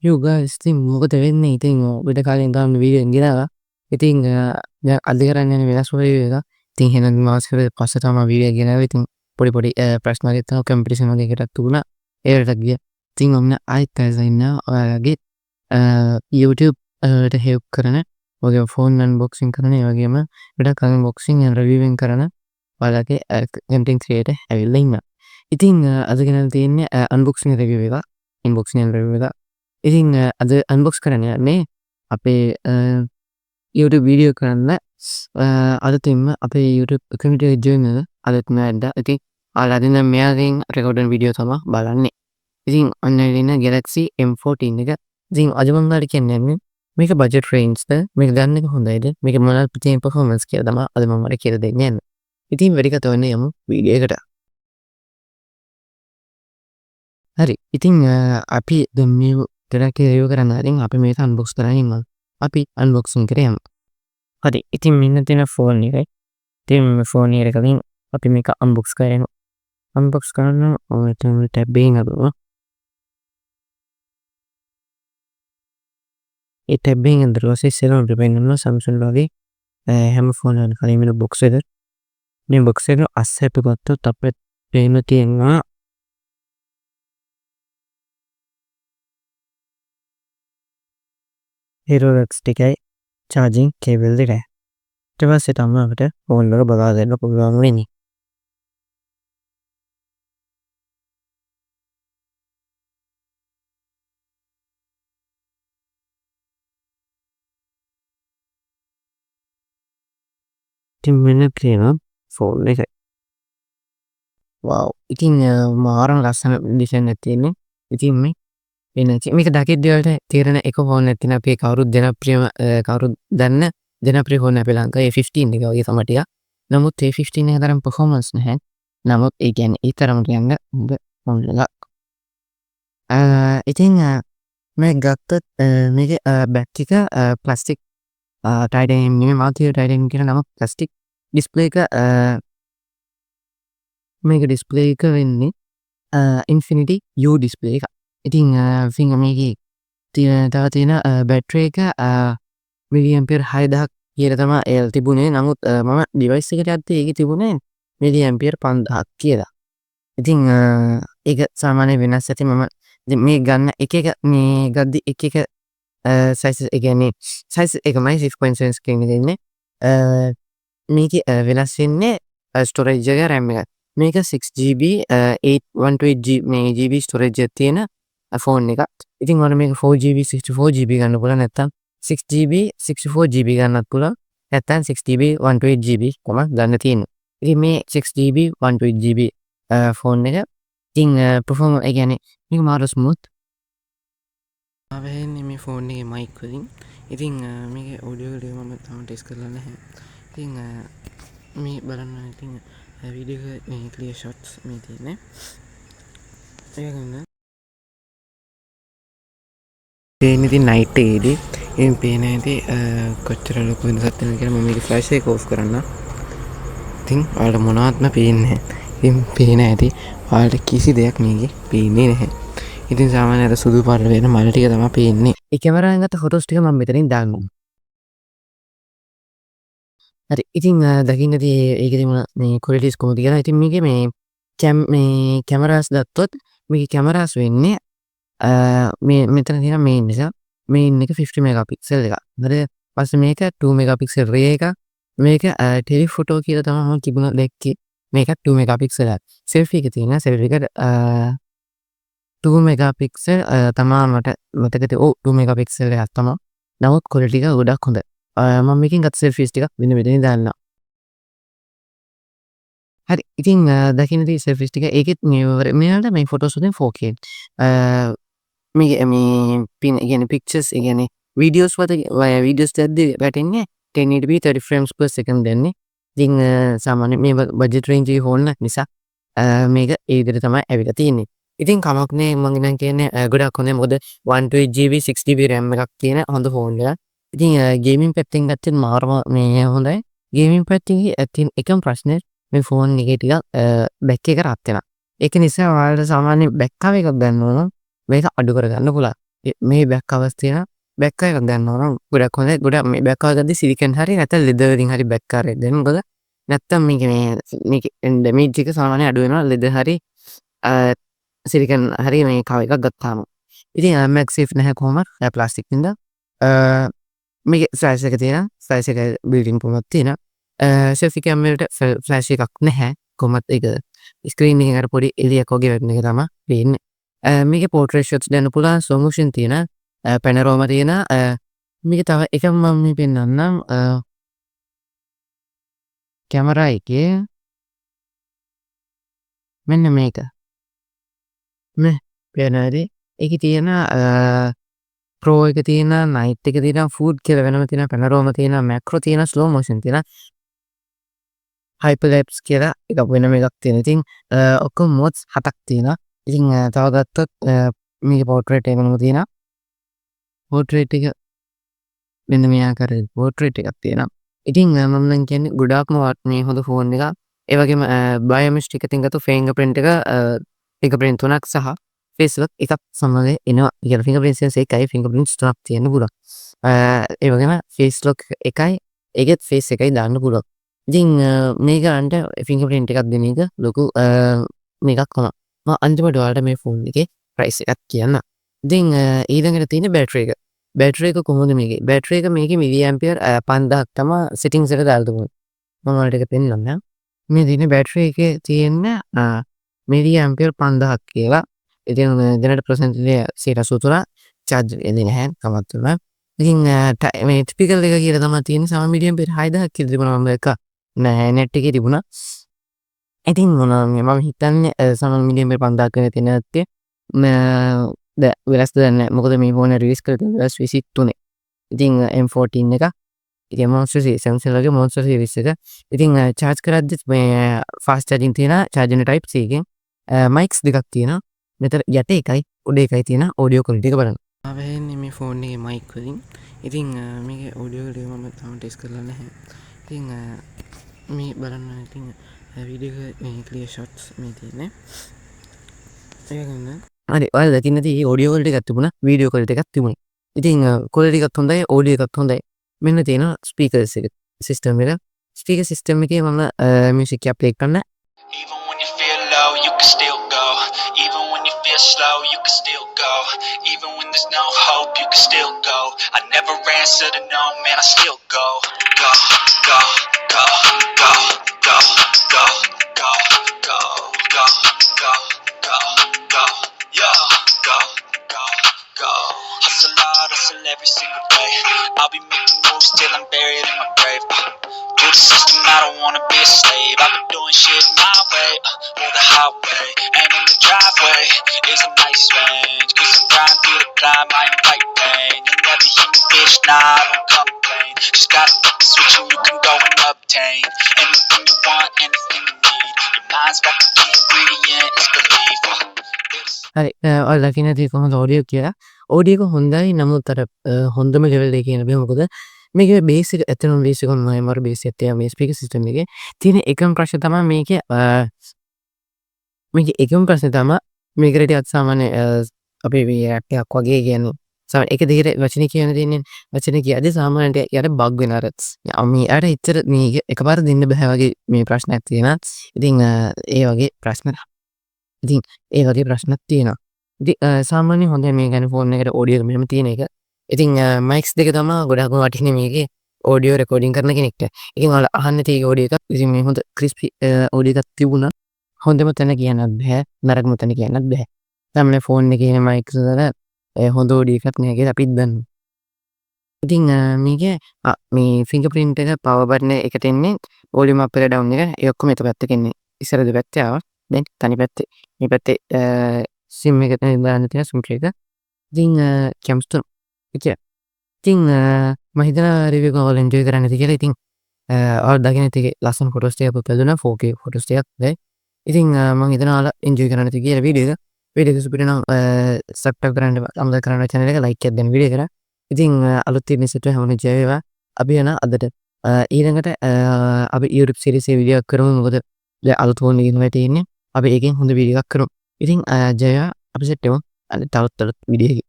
Yo guys, ඉතින් මොකද වෙන්නේ? ඉතින් ඔබට කලින් දාන්න වීඩියෝ එක ගෙනාවා. ඉතින් දැන් අද කරන්න යන වෙනස් වීඩියෝ එක. ඉතින් එහෙනම් මාසෙකට පස්සේ තමයි වීඩියෝ එක ගෙනාවේ. ඉතින් පොඩි පොඩි ප්‍රශ්න වලින් තමයි කම්පිටිෂන් වගේකටත් තුණා. ඒකට ගියා. ඉතින් මම ආයෙත් ඇවිල්ලා ඉන්නවා ඔයාලගේ YouTube ට හෙල්ප් කරන ඔයගේ ෆෝන් අන්බොක්සින් කරන ඒ වගේම ගොඩක් අන්බොක්සින් ඇන්ඩ් රිවිවිං කරන ඔයාලගේ කන්ටෙන්ට් ක්‍රියේටර් ඇවිල්ලා ඉන්නවා. ඉතින් අද ගෙනල්ලා තියෙන්නේ අන්බොක්සින් රිවිව් එක. අන්බොක්සින් ඇන්ඩ් රිවිව් එක. ඉතින් අද අන්බොක්ස් කරන්න යන්නේ අපේ YouTube වීඩියෝ කරන්න අලුතින්ම අපේ YouTube කමියුනිටි එකට ජොයින් වෙලා අලුත්ම ඇඩ්ඩා. ඉතින් ඔයාලා අද නම් මෙයාගෙන් රෙකෝඩ් කරන වීඩියෝ තමයි බලන්නේ. ඉතින් ඔන්න ඉන්න Galaxy M14 එක. ඉතින් අද මම ඔයාලට කියන්න යන්නේ මේක බජට් රේන්ජ්ද මේක ගන්න එක හොඳයිද මේක මොනවද තියෙන performance කියලා තමයි අද මම ඔයාලට කියලා දෙන්න යන්නේ. ඉතින් වැඩි කතා වෙන්නේ යමු වීඩියෝ එකට. හරි. ඉතින් අපි දැන් මේ ගොඩක් රිවිව් කරන්න හරින් අපි මේක අන්බොක්ස් කරගෙන ඉන්නවා. අපි අන්බොක්සින් කරේ යමු. හරි. ඉතින් මෙන්න තියෙන ෆෝන් එකයි. ඉතින් මේ ෆෝන් එක කලින් අපි මේක අන්බොක්ස් කරගෙන අන්බොක්ස් කරන ඔය ටැබ් එකෙන් අරගෙන ඒ ටැබ් එකෙන් ඇතුළට ඉස්සෙල්ලාම අපි පෙන්නනවා Samsung වගේ හැම ෆෝන් එකකම කලින් වෙන බොක්ස් එක. මේ බොක්ස් එක අස්සේ අපි ගත්තොත් අපිට පේන තියෙනවා Herolex ටිකයි charging cable දෙකයි. ඊට පස්සේ තමයි අපිට ෆෝන් වල බලා ගන්න පුළුවන් වෙන්නේ. ඉතින් මෙන්න තියෙනවා ෆෝන් එක. වව්. ඉතින් මාරම ලස්සන ඩිසයින් එකක් තියෙන්නේ. ඉතින් මේක දකිද්දී වලට තේරෙන එක ෆෝන් එකක් තියෙන අපේ කවුරුත් ජනප්‍රියම කවුරුත් දන්න ජනප්‍රිය ෆෝන් අපේ ලංකාවේ A15 එක වගේ තමයි ටිකක්. නමුත් A15 එක තරම් performance නැහැ. නමුත් ඒ කියන්නේ ඒ තරම් කියන්න හොඳ ෆෝන් එකක්. ඉතින් මේ ගත්තත් මේකේ බැක් එක ප්ලාස්ටික් ටයිටේනියම් නෙමෙයි මාතිය ටයිටේනියම් කියන නම ප්ලාස්ටික් ඩිස්ප්ලේ එක මේක ඩිස්ප්ලේ එක වෙන්නේ Infinity U ඩිස්ප්ලේ එක. ඉතින් ඉතින් මේකේ තව තියෙන බැටරි එක මිලි ඇම්පියර් 6000ක් කියලා තමයි ඒ තිබුණේ. නමුත් මම ඩිවයිස් එකට යද්දී ඒකේ තිබුණේ මිලි ඇම්පියර් 5000ක් කියලා. ඉතින් ඒක සාමාන්‍ය වෙනස් ඇති. මම මේ ගන්න එක මේ ගද්දි එක සයිස් ඒ කියන්නේ සයිස් එකමයි 6.7 ස්ක්‍රීන් එකේ ඉන්නේ. මේකේ වෙනස් වෙන්නේ ස්ටෝරේජ් එක RAM එක. මේක 6GB 812GB මේ GB ස්ටෝරේජ් එක තියෙන ෆෝන් එකක්. ඉතින් ඔයාලා මේක 4GB 64GB ගන්න පුළුවන් නැත්නම් 6GB 64GB ගන්නත් පුළුවන්. නැත්නම් 6GB 128GB තමයි ගන්න තියෙන්නේ. ඉතින් මේ 6GB 128GB ෆෝන් එක ඉතින් performance ඒ කියන්නේ මේක මාර ස්මූත්. ආවෙන්නේ මේ ෆෝන් එකේ මයික් වලින්. ඉතින් මේකේ ඔඩියෝ එක මම තාම ටෙස්ට් කරලා නැහැ. ඉතින් මේ බලන්න ඉතින් වීඩියෝ එක මේ ක්ලියර් ෂොට්ස් මේ තියෙන්නේ. ඒක ගන්න. පේන්නේ ඉතින් නයිට් එකේදී ඉතින් පේන්නේ නැති කොච්චර ලොකු වෙනසක් තියෙනවද කියලා මම මේකේ ෆ්ලෑෂ් එක ඕෆ් කරන්න. ඉතින් ඔයාලට මොනවත්ම පේන්නේ නැහැ. ඉතින් පේන ඇති ඔයාලට කිසි දෙයක් මේකේ පේන්නේ නැහැ. ඉතින් සාමාන්‍ය අර සුදු පාට වෙන මල ටික තමයි පේන්නේ. ඒ කැමරාවෙන් ගත්ත ෆොටෝස් ටික මම මෙතනින් දාන්නම්. හරි. ඉතින් දකින්නදී ඒකේ තිබුණ මේ ක්වොලිටිස් කොහොමද කියලා. ඉතින් මේකේ මේ කැමරාස් ගත්තොත් මේකේ කැමරාස් වෙන්නේ මේ මෙතන තියෙන මේන් එක. මේන් එක 50 මෙගාපික්සල් එකක්. ඊට පස්සේ මේක 2 මෙගාපික්සල් රිය එකක්. මේක ටෙලිෆොටෝ කියලා තමයි මම තිබුණ දැක්කේ. මේක 2 මෙගාපික්සල් එකක්. සෙල්ෆි එක තියෙන සෙල්ෆි එක 2 මෙගාපික්සල් තමා මට මතක තියෙන්නේ. ඔව් 2 මෙගාපික්සල් එකක් තමයි. නමුත් ක්වොලිටි එක ගොඩක් හොඳයි. මම මේකෙන් ගත්ත සෙල්ෆිස් ටික මෙතන දාන්නම්. හරි. ඉතින් දකින්න තියෙන සෙල්ෆිස් ටික ඒකෙත් මෙයාට මේ ෆොටෝස් වලින් 4K. මේ කියන්නේ පික්චර්ස් ඒ කියන්නේ වීඩියෝස් වීඩියෝස් දැද්දි වැටෙන්නේ 1080p 30 frames per second දෙන්නේ. ඉතින් සාමාන්‍ය මේ බජට් රේන්ජ් එකේ ෆෝන් නිසා මේක ඒ විදිහට තමයි ඇවිල්ලා තියෙන්නේ. ඉතින් කමක් නෑ මම ඉතින් කියන්නේ ගොඩක් හොඳයි. මොකද 128GB 6GB RAM එකක් තියෙන හොඳ ෆෝන් එකක්. ඉතින් ගේමින් පැත්තෙන් ගත්තොත් මාරම මේ හොඳයි. ගේමින් පැත්තේ තියෙන එකම ප්‍රශ්නේ මේ ෆෝන් එකේ ටිකක් බැක් එක රත් වෙනවා. ඒක නිසා ඔයාලට සාමාන්‍ය බැක් කවර් එකක් ගන්න ඕන මේක අඩු කරගන්න පුළුවන්. මේ බැක් කවර්ස් තියෙනවා. බැක් කවර් එකක් ගන්නවා නම් ගොඩක් හොඳයි. ගොඩක් මේ බැක් කවර් ගද්දි සිලිකන් හරි නැත්නම් ලෙදර් වලින් හරි බැක් කවර් එක දෙන්න. මොකද නැත්තම් මේකේ ඩැමේජ් එක සාමාන්‍යයෙන් අඩු වෙනවා ලෙදර් හරි සිලිකන් හරි මේ කවර් එකක් ගත්තාම. ඉතින් මැග්සේෆ් නැහැ කොහොමත් ප්ලාස්ටික් හින්දා. මේකේ ෆ්ලෑෂ් එක තියෙනවා. ෆ්ලෑෂ් එක බිල්ට්-ඉන් කොහොමත් තියෙනවා. සෙල්ෆි කැමරේට ෆ්ලෑෂ් එකක් නැහැ. කොහොමත් ඒක ස්ක්‍රීන් එකෙන් අර පොඩි එළියක් වගේ වැටෙන එක තමයි පේන්නේ. මේකේ පෝර්ට්‍රේට් ෂොට්ස් ගන්න පුළුවන් ස්ලෝ මොෂන් තියෙනවා. පැනරෝමා තියෙනවා. මේක තව එකක් මම මේ පෙන්නන්නම්. කැමරා එකේ මෙන්න මේක. මේ පේනවාද? ඒකේ තියෙන ප්‍රෝ එක තියෙනවා, නයිට් එක තියෙනවා, ෆුඩ් කියලා වෙනම තියෙනවා, පැනරෝමා තියෙනවා, මැක්‍රෝ තියෙනවා, ස්ලෝ මොෂන් තියෙනවා. හයිපර්ලැප්ස් කියලා එකක් වෙනම එකක් තියෙනවා. ඉතින් ඔක්කොම මොඩ්ස් 7ක් තියෙනවා. ඉතින් තව ගත්තොත් මේකේ පෝර්ට්‍රේට් එකම තියෙනවා. පෝර්ට්‍රේට් එක මෙන්න මේ ආකාරයේ පෝර්ට්‍රේට් එකක් තියෙනවා. ඉතින් මම නම් කියන්නේ ගොඩාක්ම මේ හොඳ ෆෝන් එකක්. ඒ වගේම බයෝමෙට්‍රික් එකෙන් ගත්ත ෆින්ගර් ප්‍රින්ට් එක ෆින්ගර් ප්‍රින්ට් 3ක් සහ ෆේස් ලොක් එකක් සමග එනවා. ඒ කියන්නේ ෆින්ගර් ප්‍රින්ට්ස් එකයි ෆින්ගර් ප්‍රින්ට්ස් 3ක් තියෙන්න පුළුවන්. ඒ වගේම ෆේස් ලොක් එකයි ඒකෙත් ෆේස් එකයි දාන්න පුළුවන්. ඉතින් මේක අන්ට ෆින්ගර් ප්‍රින්ට් එකක් දෙන එක ලොකු මේකක් තමයි. මම අන්තිමට ඔයාලට මේ ෆෝන් එකේ ප්‍රයිස් එකක් කියන්න. ඉතින් ඊළඟට තියෙන බැටරි එක. බැටරි එක කොහොමද මේකේ? බැටරි එක මේකේ මිලි ඇම්පියර් 5000ක් තමයි සෙටින්ග්ස් එකට දාලා තිබුණේ. මම ඔයාලට ඒක පෙන්නන්නම්. මේ තියෙන බැටරි එකේ තියෙන මිලි ඇම්පියර් 5000ක් කියලා. ඉතින් දැනට ප්‍රසන්ටේජ් 83 charge වෙන්නේ නැහැ කමක් තුන. ඉතින් මේ ටිපිකල් එක කියලා තමයි තියෙන්නේ. සම මිලි ඇම්පියර් 6000ක් කියලා තිබුණා මම දැක්කා. නෑ net එකේ තිබුණා. ඉතින් මම හිතන්නේ සම මිලි ඇම්පියර් 5000ක් වෙන තියෙන ඇත්තේ. වෙනස්ද දන්නේ නැහැ. මොකද මේ ෆෝන් එක රිලීස් කරලා තියෙන්නේ 2023. ඉතින් M14 එක. ඉතින් Monster Series Samsung වගේ Monster Series එක. ඉතින් charge කරද්දිත් මේ fast charging තියෙනවා. charging type C එකෙන්. mics දෙකක් තියෙනවා. මෙතන යට එකයි උඩ එකයි තියෙන audio quality එක බලන්න. ආවෙන්නේ මේ ෆෝන් එකේ mic වලින්. ඉතින් මේකේ audio quality මම තාම ටෙස්ට් කරලා නැහැ. ඉතින් මේ බලන්න ඉතින් වීඩියෝ එක මේ clear shots මේ තියෙන්නේ. ඒක ගන්න. හරි ඔයාලා දකින්න තියෙන්නේ audio quality එකක් තිබුණා video quality එකක් තිබුණා. ඉතින් quality එකත් හොඳයි audio එකත් හොඳයි. මෙන්න තියෙන speakers එක system එක. speaker system එකේ මම music එක play කරන්න. Even when you feel low you can still go. Even when you feel slow you can still go. Even when there's no hope you can still go. I never answer to no man I still go. Go go go go go go go go go go go go yo go go go. Hustle hard, hustle every single day. I'll be making moves till I'm buried in my grave. To the system, I don't wanna be a slave. I've been doing shit my way, or the highway. And in the driveway is a nice range. Cause I'm riding through the climb, I invite pain. You'll never hear me bitch, nah, I don't complain. Just gotta flip the switch and you can go and obtain anything you want, anything you need. Your mind's got the key ingredient, it's belief. හරි ඔයාලා දකින්න තියෙන්නේ කොහොමද audio කියලා. audio එක හොඳයි නමුත් අර හොඳම level එකේ කියන බෑ මොකද මේකේ බේස් එක ඇත්තටම බේස් එක මොනවාම බේස් එකක් තියෙනවා මේ ස්පීකර් සිස්ටම් එකේ. තියෙන එකම ප්‍රශ්නේ තමයි මේකේ එකම ප්‍රශ්නේ තමයි මේකට ටිකක් සාමාන්‍ය අපේ මේ ඇප් එකක් වගේ කියන්නේ සාමාන්‍ය එක දිගට වචනේ කියන්න තියෙන්නේ. වචනේ කියද්දි සාමාන්‍යයෙන් යට බග් වෙන අර මේ අර ඉතර මේක එකපාර දෙන්න බෑ වගේ මේ ප්‍රශ්නයක් තියෙනවා. ඉතින් ඒ වගේ ප්‍රශ්න ඉතින් ඒ වගේ ප්‍රශ්නක් තියෙනවා. ඉතින් සාමාන්‍යයෙන් හොඳයි මේ ගැන ෆෝන් එකට audio එක මෙහෙම තියෙන එක. ඉතින් mics දෙක තමයි ගොඩක්ම වටින්නේ මේකේ audio recording කරන කෙනෙක්ට. ඉතින් ඔයාලා අහන්න තියෙන audio එකක් ඉතින් මේ හොඳ crispy audio එකක් තිබුණා. හොඳම තැන කියන්නත් බෑ. නරකම තැන කියන්නත් බෑ. තමයි ෆෝන් එකේ ඉන්න mics වල හොඳ audio එකක් නෑ කියලා අපිත් දන්නවා. ඉතින් මේකේ මේ fingerprint එක power button එකට එන්නේ volume up එක down එක ඒ ඔක්කොම එක පැත්තක එන්නේ. ඉස්සර දෙපැත්තේ ආවා. දැන් තනි පැත්තේ මේ පැත්තේ sim එක දාන්න තියෙන sim එක. ඉතින් cams තුන. ඉතින් මම හිතනවා රිවිව් එක ඔයාලා එන්ජොයි කරන්න ඇති කියලා. ඉතින් ඔයාලා දකින්න තියෙන්නේ ලස්සන ෆොටෝස් ටිකක් අපලෝඩ් 4K ෆොටෝස් ටිකක් දැන්. ඉතින් මම හිතනවා ඔයාලා එන්ජොයි කරන්න ඇති කියලා වීඩියෝ එක. වීඩියෝ එක සුපිරි නම් සබ්ස්ක්‍රයිබ් කරන්න අමතක කරන්න channel එක like එකක් දෙන්න වීඩියෝ එකට. ඉතින් අලුත් තියෙන සෙට් එක හැමෝම ජය වේවා. අපි යන අදට ඊළඟට අපි YouTube series එක වීඩියෝ එකක් කරමු. මොකද දැන් අලුත් ෆෝන් එකකින් වැටෙන්නේ. අපි ඒකෙන් හොඳ වීඩියෝ එකක් කරමු. ඉතින් ජය වේවා. අපි සෙට් වෙමු. අද තවත් වීඩියෝ